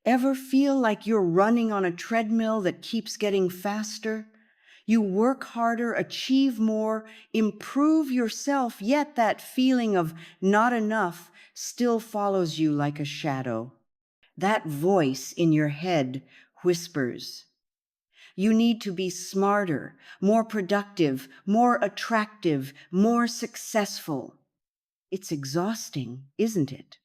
Ever feel like you're running on a treadmill that keeps getting faster? You work harder, achieve more, improve yourself, yet that feeling of not enough still follows you like a shadow. That voice in your head whispers, you need to be smarter, more productive, more attractive, more successful. It's exhausting, isn't it?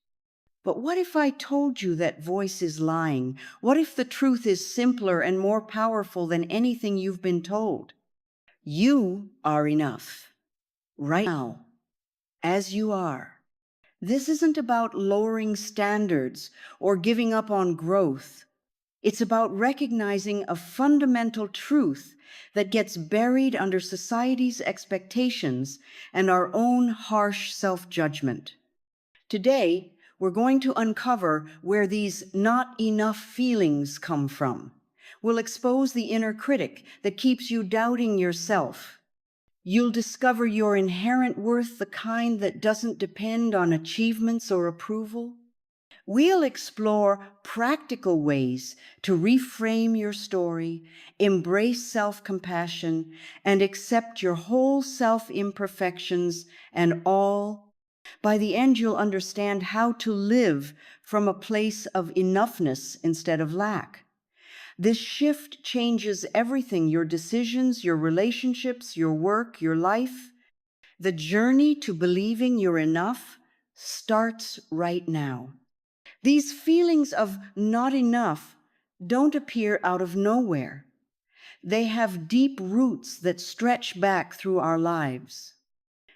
But what if I told you that voice is lying? What if the truth is simpler and more powerful than anything you've been told? You are enough, right now, as you are. This isn't about lowering standards or giving up on growth. It's about recognizing a fundamental truth that gets buried under society's expectations and our own harsh self-judgment. Today, we're going to uncover where these not enough feelings come from. We'll expose the inner critic that keeps you doubting yourself. You'll discover your inherent worth, the kind that doesn't depend on achievements or approval. We'll explore practical ways to reframe your story, embrace self-compassion, and accept your whole self-imperfections and all. By the end, you'll understand how to live from a place of enoughness instead of lack. This shift changes everything, your decisions, your relationships, your work, your life. The journey to believing you're enough starts right now. These feelings of not enough don't appear out of nowhere. They have deep roots that stretch back through our lives.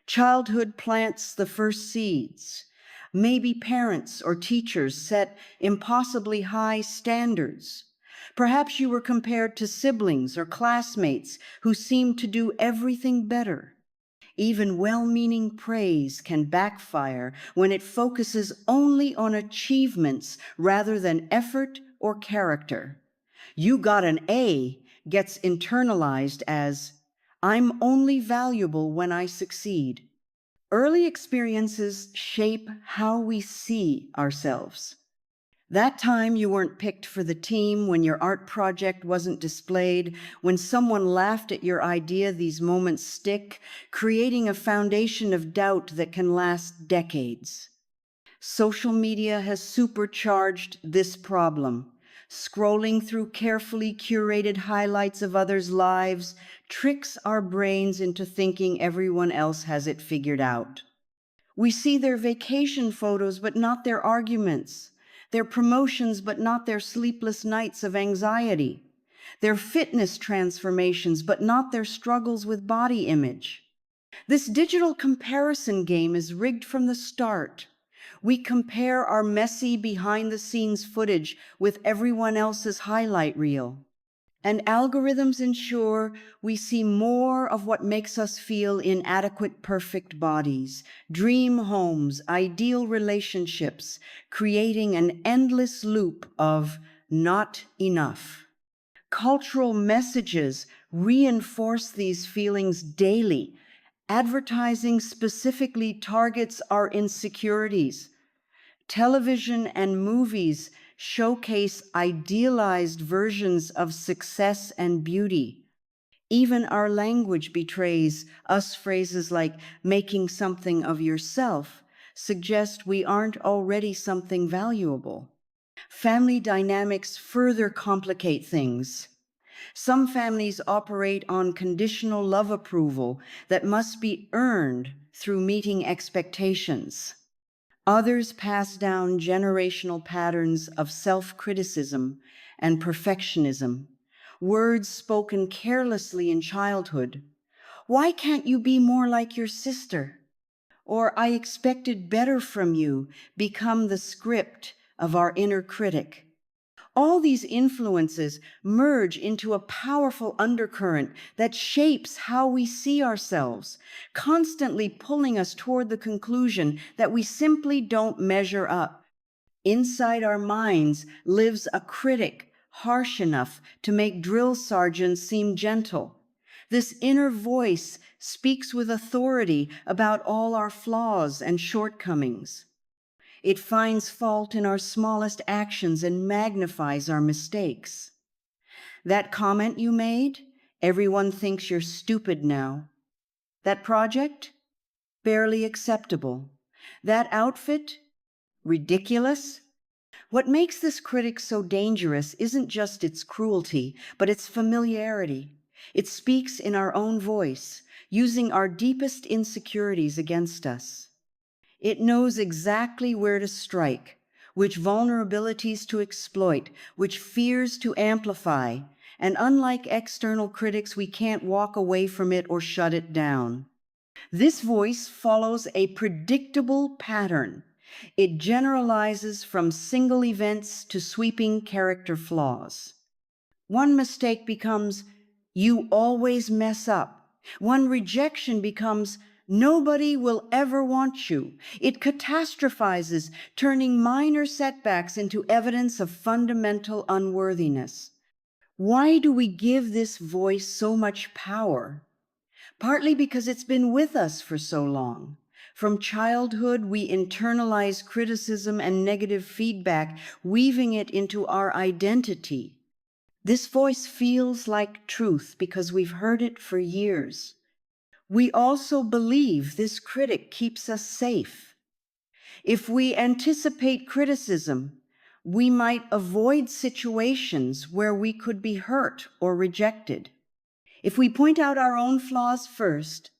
Childhood plants the first seeds. Maybe parents or teachers set impossibly high standards. Perhaps you were compared to siblings or classmates who seemed to do everything better. Even well-meaning praise can backfire when it focuses only on achievements rather than effort or character. You got an A gets internalized as, I'm only valuable when I succeed. Early experiences shape how we see ourselves. That time you weren't picked for the team, when your art project wasn't displayed, when someone laughed at your idea, these moments stick, creating a foundation of doubt that can last decades. Social media has supercharged this problem. Scrolling through carefully curated highlights of others' lives tricks our brains into thinking everyone else has it figured out. We see their vacation photos, but not their arguments, their promotions, but not their sleepless nights of anxiety, their fitness transformations, but not their struggles with body image. This digital comparison game is rigged from the start. We compare our messy behind-the-scenes footage with everyone else's highlight reel. And algorithms ensure we see more of what makes us feel inadequate, perfect bodies, dream homes, ideal relationships, creating an endless loop of not enough. Cultural messages reinforce these feelings daily. Advertising specifically targets our insecurities. Television and movies showcase idealized versions of success and beauty. Even our language betrays us. Phrases like making something of yourself suggest we aren't already something valuable. Family dynamics further complicate things. Some families operate on conditional love approval that must be earned through meeting expectations. Others pass down generational patterns of self-criticism and perfectionism, words spoken carelessly in childhood. Why can't you be more like your sister? Or I expected better from you become the script of our inner critic. All these influences merge into a powerful undercurrent that shapes how we see ourselves, constantly pulling us toward the conclusion that we simply don't measure up. Inside our minds lives a critic harsh enough to make drill sergeants seem gentle. This inner voice speaks with authority about all our flaws and shortcomings. It finds fault in our smallest actions and magnifies our mistakes. That comment you made, everyone thinks you're stupid now. That project, barely acceptable. That outfit, ridiculous. What makes this critic so dangerous isn't just its cruelty, but its familiarity. It speaks in our own voice, using our deepest insecurities against us. It knows exactly where to strike, which vulnerabilities to exploit, which fears to amplify, and unlike external critics, we can't walk away from it or shut it down. This voice follows a predictable pattern. It generalizes from single events to sweeping character flaws. One mistake becomes, "You always mess up." One rejection becomes, "Nobody will ever want you." It catastrophizes, turning minor setbacks into evidence of fundamental unworthiness. Why do we give this voice so much power? Partly because it's been with us for so long. From childhood, we internalize criticism and negative feedback, weaving it into our identity. This voice feels like truth because we've heard it for years. We also believe this critic keeps us safe. If we anticipate criticism, we might avoid situations where we could be hurt or rejected. If we point out our own flaws first,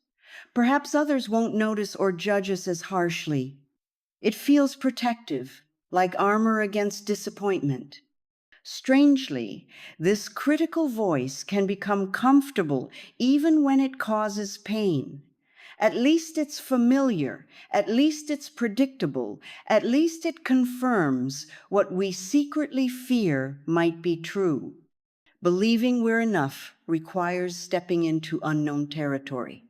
perhaps others won't notice or judge us as harshly. It feels protective, like armor against disappointment. Strangely, this critical voice can become comfortable even when it causes pain. At least it's familiar, at least it's predictable, at least it confirms what we secretly fear might be true. Believing we're enough requires stepping into unknown territory.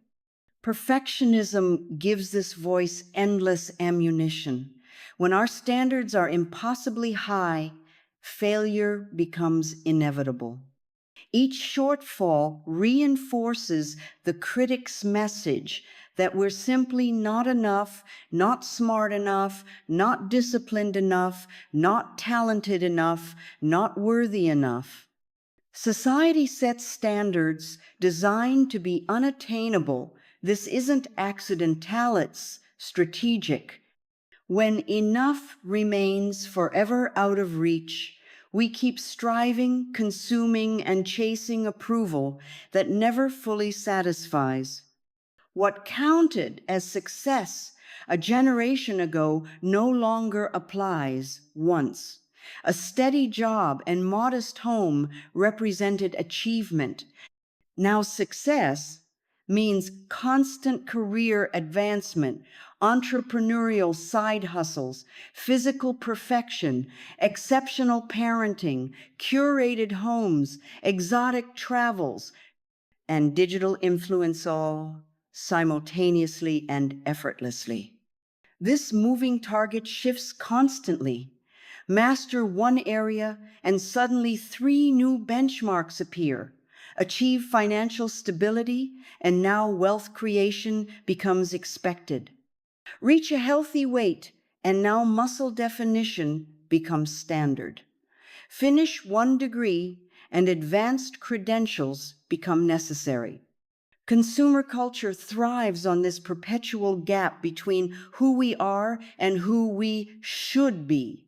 Perfectionism gives this voice endless ammunition. When our standards are impossibly high, failure becomes inevitable. Each shortfall reinforces the critic's message that we're simply not enough, not smart enough, not disciplined enough, not talented enough, not worthy enough. Society sets standards designed to be unattainable. This isn't accidental, it's strategic. When enough remains forever out of reach, we keep striving, consuming, and chasing approval that never fully satisfies. What counted as success a generation ago no longer applies once. A steady job and modest home represented achievement. Now success means constant career advancement, entrepreneurial side hustles, physical perfection, exceptional parenting, curated homes, exotic travels, and digital influence all simultaneously and effortlessly. This moving target shifts constantly. Master one area and suddenly 3 new benchmarks appear. Achieve financial stability and now wealth creation becomes expected. Reach a healthy weight and now muscle definition becomes standard. Finish 1 degree and advanced credentials become necessary. Consumer culture thrives on this perpetual gap between who we are and who we should be.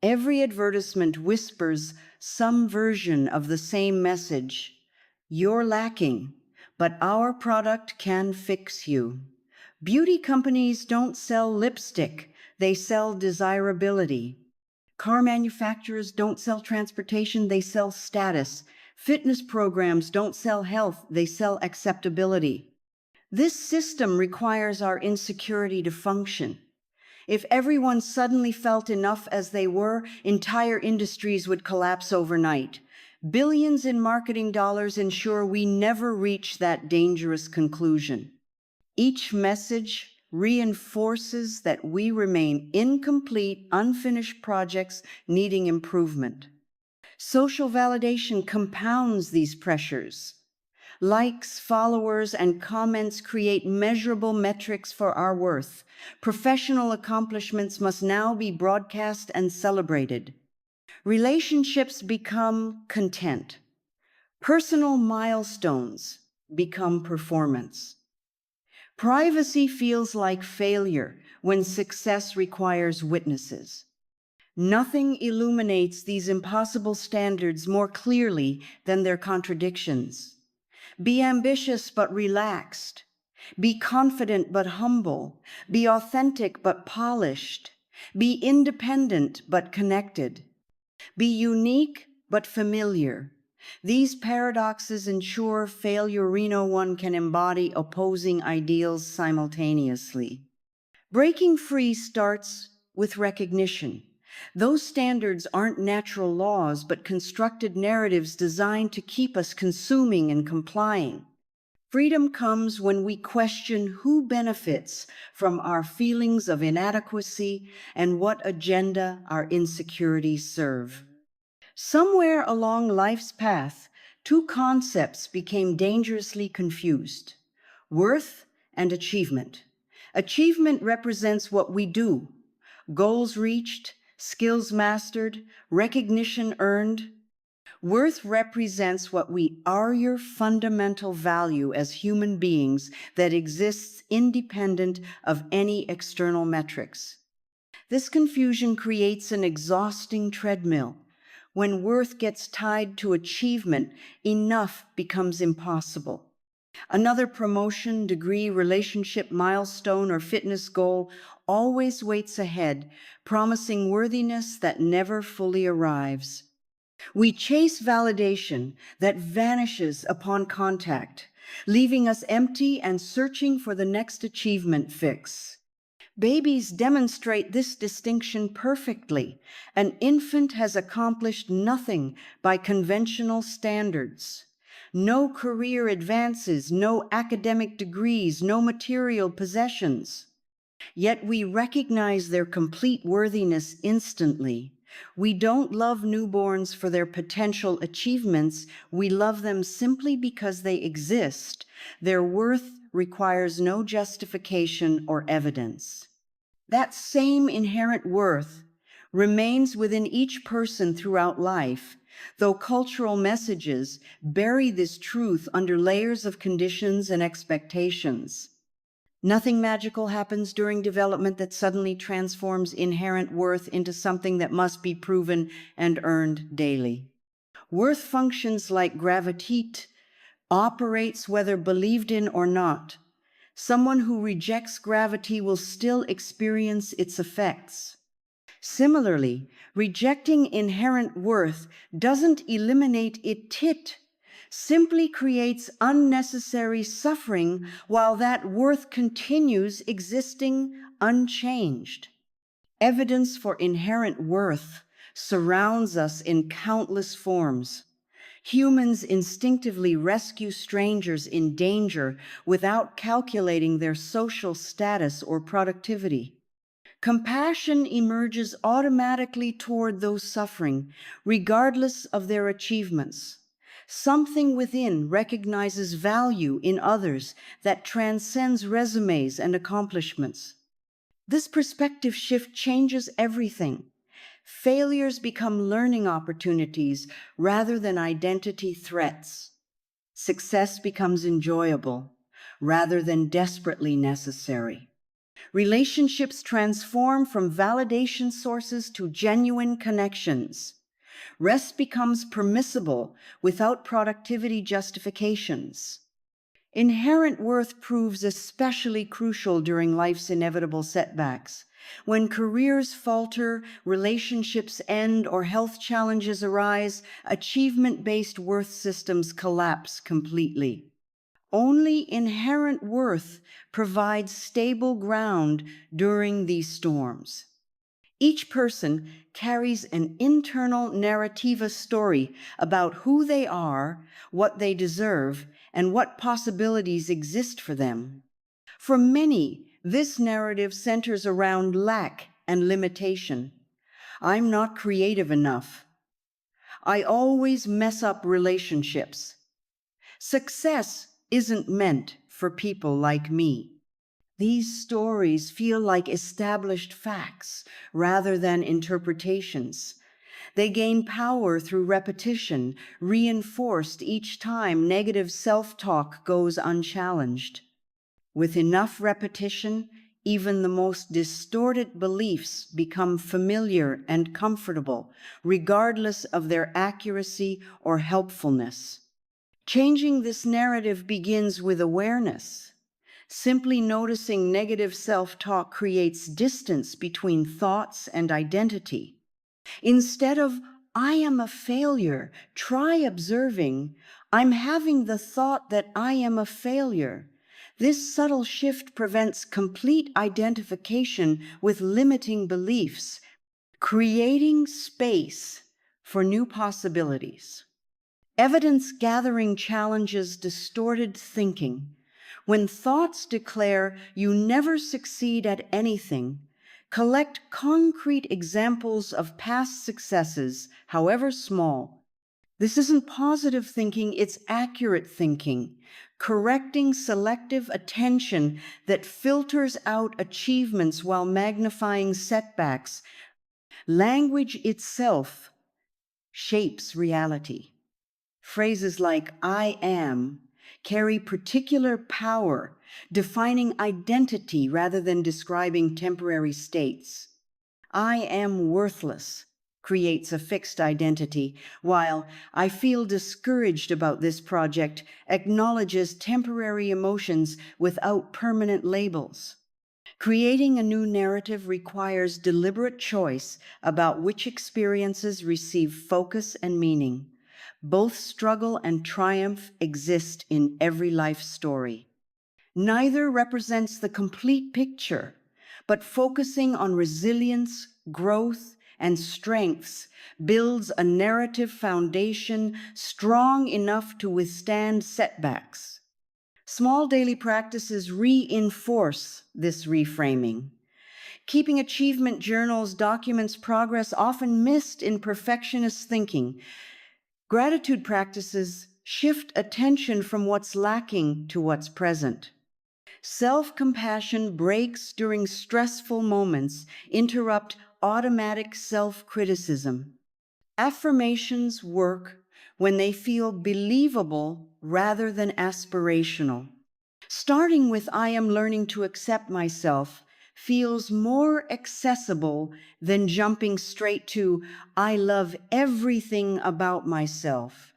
Every advertisement whispers some version of the same message. You're lacking, but our product can fix you. Beauty companies don't sell lipstick, they sell desirability. Car manufacturers don't sell transportation, they sell status. Fitness programs don't sell health, they sell acceptability. This system requires our insecurity to function. If everyone suddenly felt enough as they were, entire industries would collapse overnight. Billions in marketing dollars ensure we never reach that dangerous conclusion. Each message reinforces that we remain incomplete, unfinished projects needing improvement. Social validation compounds these pressures. Likes, followers, and comments create measurable metrics for our worth. Professional accomplishments must now be broadcast and celebrated. Relationships become content. Personal milestones become performance. Privacy feels like failure when success requires witnesses. Nothing illuminates these impossible standards more clearly than their contradictions. Be ambitious but relaxed. Be confident but humble. Be authentic but polished. Be independent but connected. Be unique but familiar. These paradoxes ensure failure Reno one can embody opposing ideals simultaneously. Breaking free starts with recognition. Those standards aren't natural laws, but constructed narratives designed to keep us consuming and complying. Freedom comes when we question who benefits from our feelings of inadequacy and what agenda our insecurities serve. Somewhere along life's path, two concepts became dangerously confused: worth and achievement. Achievement represents what we do: goals reached, skills mastered, recognition earned. Worth represents what we are, your fundamental value as human beings that exists independent of any external metrics. This confusion creates an exhausting treadmill. When worth gets tied to achievement, enough becomes impossible. Another promotion, degree, relationship milestone, or fitness goal always waits ahead, promising worthiness that never fully arrives. We chase validation that vanishes upon contact, leaving us empty and searching for the next achievement fix. Babies demonstrate this distinction perfectly. An infant has accomplished nothing by conventional standards. No career advances, no academic degrees, no material possessions. Yet we recognize their complete worthiness instantly. We don't love newborns for their potential achievements. We love them simply because they exist. Their worth requires no justification or evidence. That same inherent worth remains within each person throughout life, though cultural messages bury this truth under layers of conditions and expectations. Nothing magical happens during development that suddenly transforms inherent worth into something that must be proven and earned daily. Worth functions like gravitate, operates whether believed in or not. Someone who rejects gravity will still experience its effects. Similarly, rejecting inherent worth doesn't eliminate it simply creates unnecessary suffering while that worth continues existing unchanged. Evidence for inherent worth surrounds us in countless forms. Humans instinctively rescue strangers in danger without calculating their social status or productivity. Compassion emerges automatically toward those suffering, regardless of their achievements. Something within recognizes value in others that transcends resumes and accomplishments. This perspective shift changes everything. Failures become learning opportunities rather than identity threats. Success becomes enjoyable rather than desperately necessary. Relationships transform from validation sources to genuine connections. Rest becomes permissible without productivity justifications. Inherent worth proves especially crucial during life's inevitable setbacks. When careers falter, relationships end, or health challenges arise, achievement-based worth systems collapse completely. Only inherent worth provides stable ground during these storms. Each person carries an internal narrativa story about who they are, what they deserve, and what possibilities exist for them. For many, this narrative centers around lack and limitation. I'm not creative enough. I always mess up relationships. Success isn't meant for people like me. These stories feel like established facts rather than interpretations. They gain power through repetition, reinforced each time negative self-talk goes unchallenged. With enough repetition, even the most distorted beliefs become familiar and comfortable, regardless of their accuracy or helpfulness. Changing this narrative begins with awareness. Simply noticing negative self-talk creates distance between thoughts and identity. Instead of, I am a failure, try observing, I'm having the thought that I am a failure. This subtle shift prevents complete identification with limiting beliefs, creating space for new possibilities. Evidence gathering challenges distorted thinking. When thoughts declare you never succeed at anything, collect concrete examples of past successes, however small. This isn't positive thinking, it's accurate thinking, correcting selective attention that filters out achievements while magnifying setbacks. Language itself shapes reality. Phrases like I am carry particular power, defining identity rather than describing temporary states. I am worthless creates a fixed identity, while I feel discouraged about this project acknowledges temporary emotions without permanent labels. Creating a new narrative requires deliberate choice about which experiences receive focus and meaning. Both struggle and triumph exist in every life story. Neither represents the complete picture, but focusing on resilience, growth, and strengths builds a narrative foundation strong enough to withstand setbacks. Small daily practices reinforce this reframing. Keeping achievement journals documents progress often missed in perfectionist thinking. Gratitude practices shift attention from what's lacking to what's present. Self-compassion breaks during stressful moments, interrupt automatic self-criticism. Affirmations work when they feel believable rather than aspirational. Starting with I am learning to accept myself feels more accessible than jumping straight to I love everything about myself.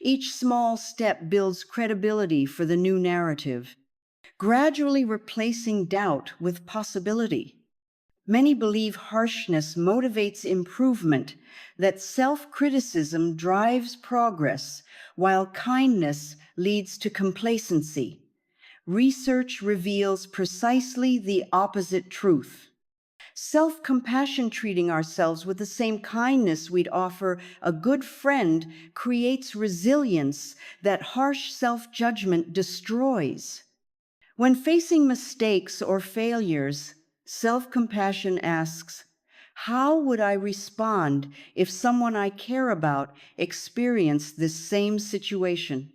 Each small step builds credibility for the new narrative, gradually replacing doubt with possibility. Many believe harshness motivates improvement, that self-criticism drives progress, while kindness leads to complacency. Research reveals precisely the opposite truth. Self-compassion, treating ourselves with the same kindness we'd offer a good friend, creates resilience that harsh self-judgment destroys. When facing mistakes or failures, self-compassion asks, how would I respond if someone I care about experienced this same situation?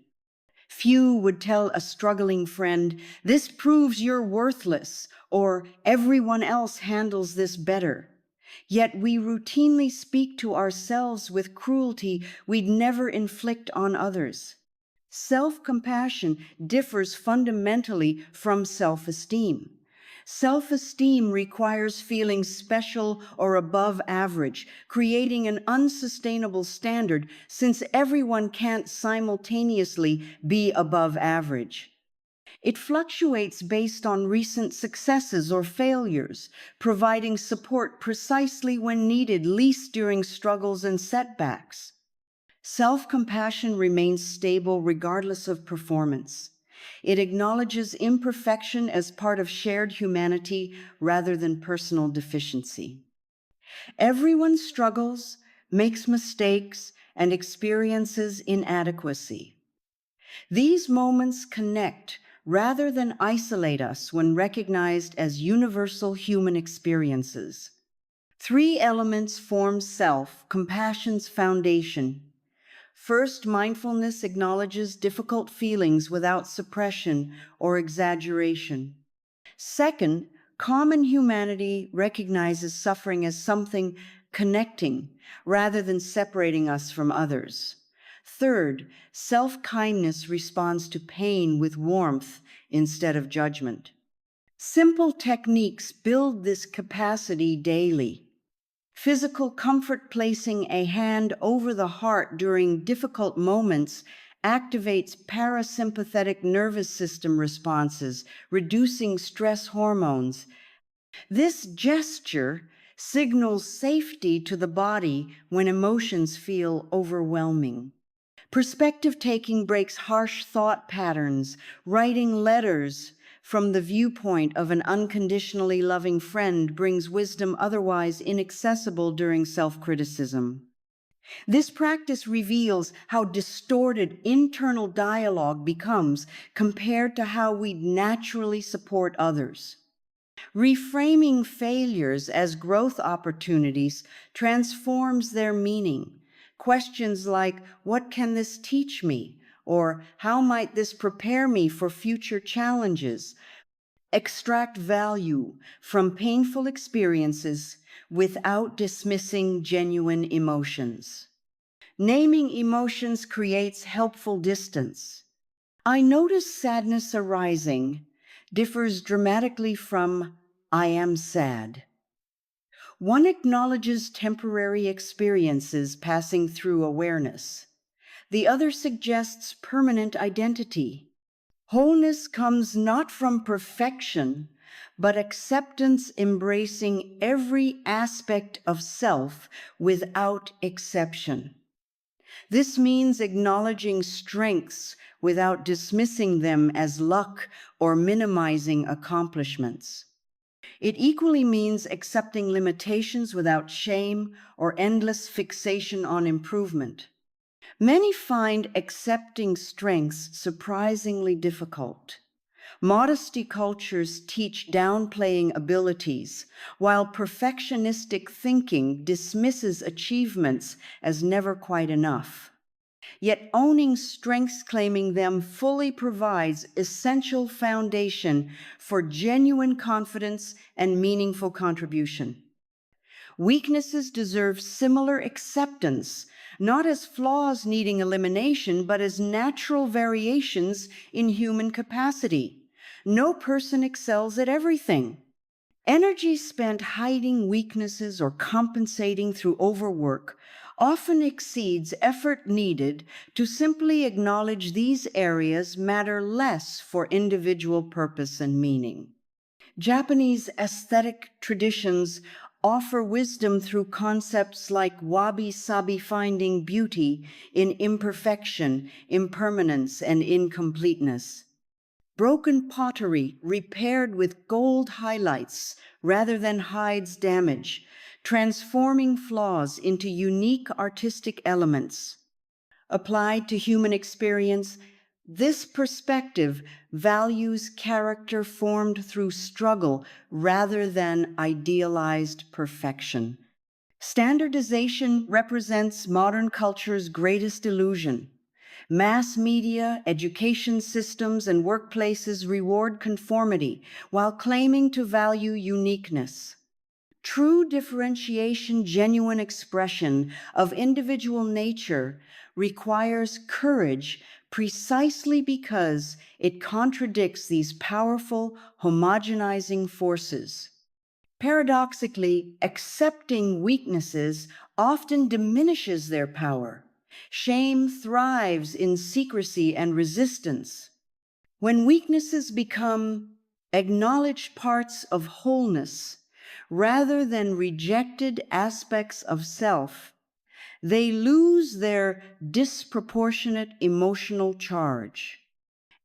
Few would tell a struggling friend, this proves you're worthless, or everyone else handles this better. Yet we routinely speak to ourselves with cruelty we'd never inflict on others. Self-compassion differs fundamentally from self-esteem. Self-esteem requires feeling special or above average, creating an unsustainable standard since everyone can't simultaneously be above average. It fluctuates based on recent successes or failures, providing support precisely when needed, least during struggles and setbacks. Self-compassion remains stable regardless of performance. It acknowledges imperfection as part of shared humanity rather than personal deficiency. Everyone struggles, makes mistakes, and experiences inadequacy. These moments connect rather than isolate us when recognized as universal human experiences. Three elements form self-compassion's foundation: First, mindfulness acknowledges difficult feelings without suppression or exaggeration. Second, common humanity recognizes suffering as something connecting rather than separating us from others. Third, self-kindness responds to pain with warmth instead of judgment. Simple techniques build this capacity daily. Physical comfort, placing a hand over the heart during difficult moments, activates parasympathetic nervous system responses, reducing stress hormones. This gesture signals safety to the body when emotions feel overwhelming. Perspective taking breaks harsh thought patterns. Writing letters from the viewpoint of an unconditionally loving friend brings wisdom otherwise inaccessible during self-criticism. This practice reveals how distorted internal dialogue becomes compared to how we naturally support others. Reframing failures as growth opportunities transforms their meaning. Questions like, what can this teach me? Or how might this prepare me for future challenges? Extract value from painful experiences without dismissing genuine emotions. Naming emotions creates helpful distance. I notice sadness arising differs dramatically from I am sad. One acknowledges temporary experiences passing through awareness. The other suggests permanent identity. Wholeness comes not from perfection, but acceptance, embracing every aspect of self without exception. This means acknowledging strengths without dismissing them as luck or minimizing accomplishments. It equally means accepting limitations without shame or endless fixation on improvement. Many find accepting strengths surprisingly difficult. Modesty cultures teach downplaying abilities, while perfectionistic thinking dismisses achievements as never quite enough. Yet owning strengths, claiming them fully provides essential foundation for genuine confidence and meaningful contribution. Weaknesses deserve similar acceptance, not as flaws needing elimination, but as natural variations in human capacity. No person excels at everything. Energy spent hiding weaknesses or compensating through overwork often exceeds effort needed to simply acknowledge these areas matter less for individual purpose and meaning. Japanese aesthetic traditions offer wisdom through concepts like wabi-sabi, finding beauty in imperfection, impermanence, and incompleteness. Broken pottery repaired with gold highlights rather than hides damage, transforming flaws into unique artistic elements. Applied to human experience, this perspective values character formed through struggle rather than idealized perfection. Standardization represents modern culture's greatest illusion. Mass media, education systems, and workplaces reward conformity while claiming to value uniqueness. True differentiation, genuine expression of individual nature requires courage precisely because it contradicts these powerful, homogenizing forces. Paradoxically, accepting weaknesses often diminishes their power. Shame thrives in secrecy and resistance. When weaknesses become acknowledged parts of wholeness rather than rejected aspects of self, they lose their disproportionate emotional charge.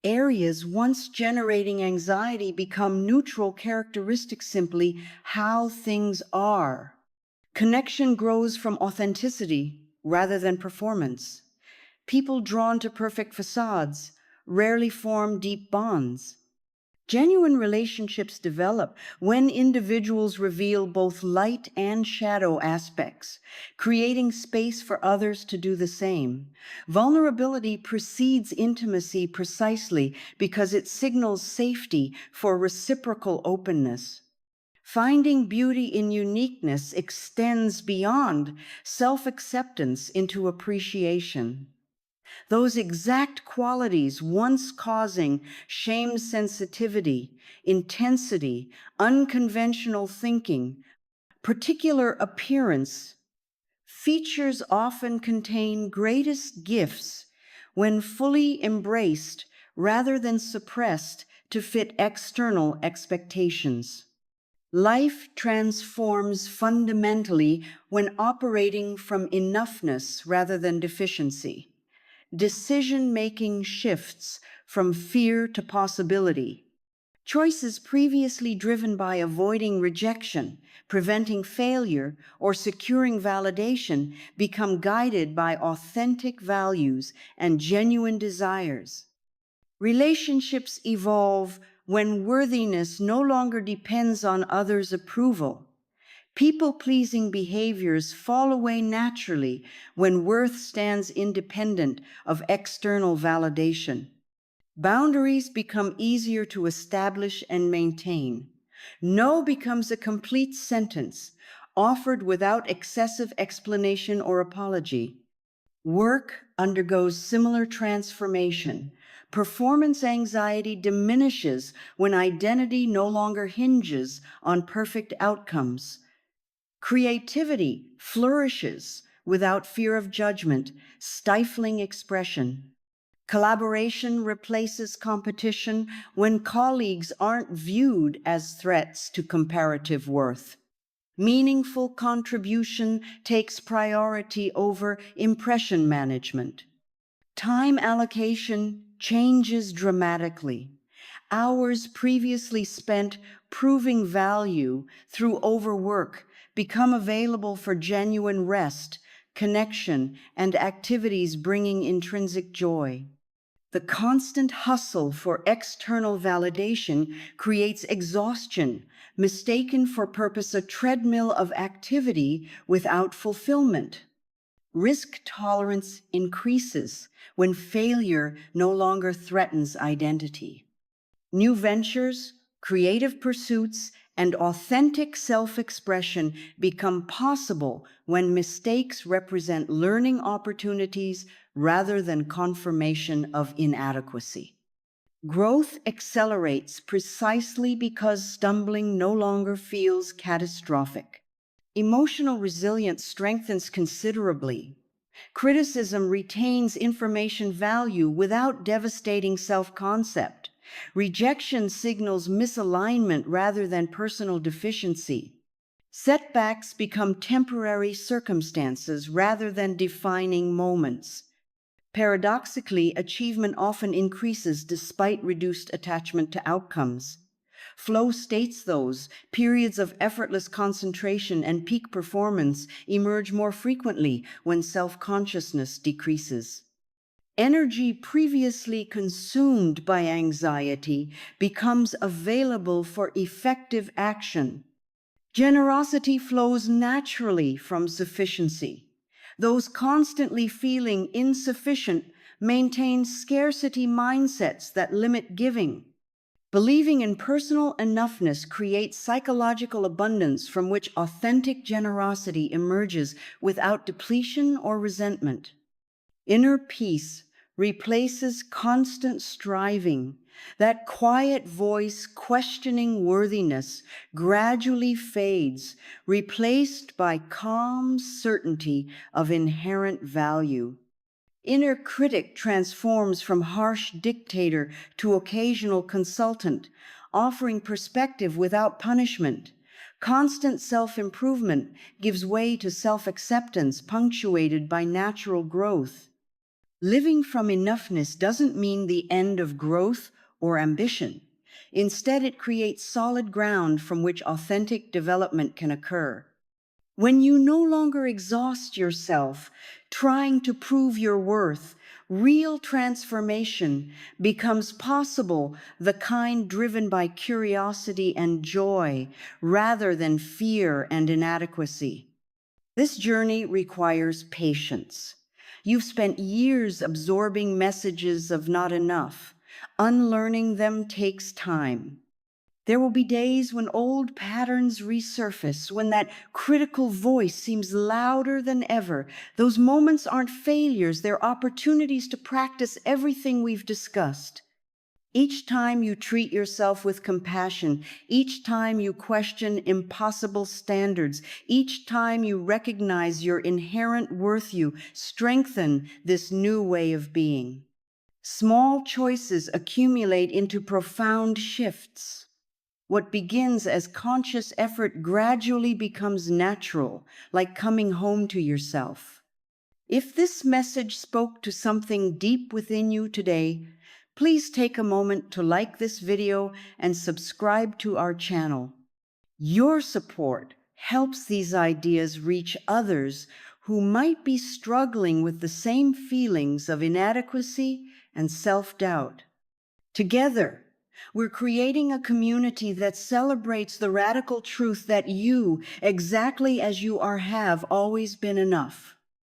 Areas once generating anxiety become neutral characteristics, simply how things are. Connection grows from authenticity rather than performance. People drawn to perfect facades rarely form deep bonds. Genuine relationships develop when individuals reveal both light and shadow aspects, creating space for others to do the same. Vulnerability precedes intimacy precisely because it signals safety for reciprocal openness. Finding beauty in uniqueness extends beyond self-acceptance into appreciation. Those exact qualities once causing shame sensitivity, intensity, unconventional thinking, particular appearance, features often contain greatest gifts when fully embraced rather than suppressed to fit external expectations. Life transforms fundamentally when operating from enoughness rather than deficiency. Decision-making shifts from fear to possibility. Choices previously driven by avoiding rejection, preventing failure, or securing validation become guided by authentic values and genuine desires. Relationships evolve when worthiness no longer depends on others' approval. People-pleasing behaviors fall away naturally when worth stands independent of external validation. Boundaries become easier to establish and maintain. No becomes a complete sentence, offered without excessive explanation or apology. Work undergoes similar transformation. Performance anxiety diminishes when identity no longer hinges on perfect outcomes. Creativity flourishes without fear of judgment, stifling expression. Collaboration replaces competition when colleagues aren't viewed as threats to comparative worth. Meaningful contribution takes priority over impression management. Time allocation changes dramatically. Hours previously spent proving value through overwork become available for genuine rest, connection, and activities bringing intrinsic joy. The constant hustle for external validation creates exhaustion, mistaken for purpose, a treadmill of activity without fulfillment. Risk tolerance increases when failure no longer threatens identity. New ventures, creative pursuits, and authentic self-expression become possible when mistakes represent learning opportunities rather than confirmation of inadequacy. Growth accelerates precisely because stumbling no longer feels catastrophic. Emotional resilience strengthens considerably. Criticism retains information value without devastating self-concept. Rejection signals misalignment rather than personal deficiency. Setbacks become temporary circumstances rather than defining moments. Paradoxically, achievement often increases despite reduced attachment to outcomes. Flow states those periods of effortless concentration and peak performance emerge more frequently when self-consciousness decreases. Energy previously consumed by anxiety becomes available for effective action. Generosity flows naturally from sufficiency. Those constantly feeling insufficient maintain scarcity mindsets that limit giving. Believing in personal enoughness creates psychological abundance from which authentic generosity emerges without depletion or resentment. Inner peace replaces constant striving. That quiet voice questioning worthiness gradually fades, replaced by calm certainty of inherent value. Inner critic transforms from harsh dictator to occasional consultant, offering perspective without punishment. Constant self-improvement gives way to self-acceptance punctuated by natural growth. Living from enoughness doesn't mean the end of growth or ambition. Instead, it creates solid ground from which authentic development can occur. When you no longer exhaust yourself trying to prove your worth, real transformation becomes possible, the kind driven by curiosity and joy rather than fear and inadequacy. This journey requires patience. You've spent years absorbing messages of not enough. Unlearning them takes time. There will be days when old patterns resurface, when that critical voice seems louder than ever. Those moments aren't failures, they're opportunities to practice everything we've discussed. Each time you treat yourself with compassion, each time you question impossible standards, each time you recognize your inherent worth, you strengthen this new way of being. Small choices accumulate into profound shifts. What begins as conscious effort gradually becomes natural, like coming home to yourself. If this message spoke to something deep within you today, please take a moment to like this video and subscribe to our channel. Your support helps these ideas reach others who might be struggling with the same feelings of inadequacy and self-doubt. Together, we're creating a community that celebrates the radical truth that you, exactly as you are, have always been enough.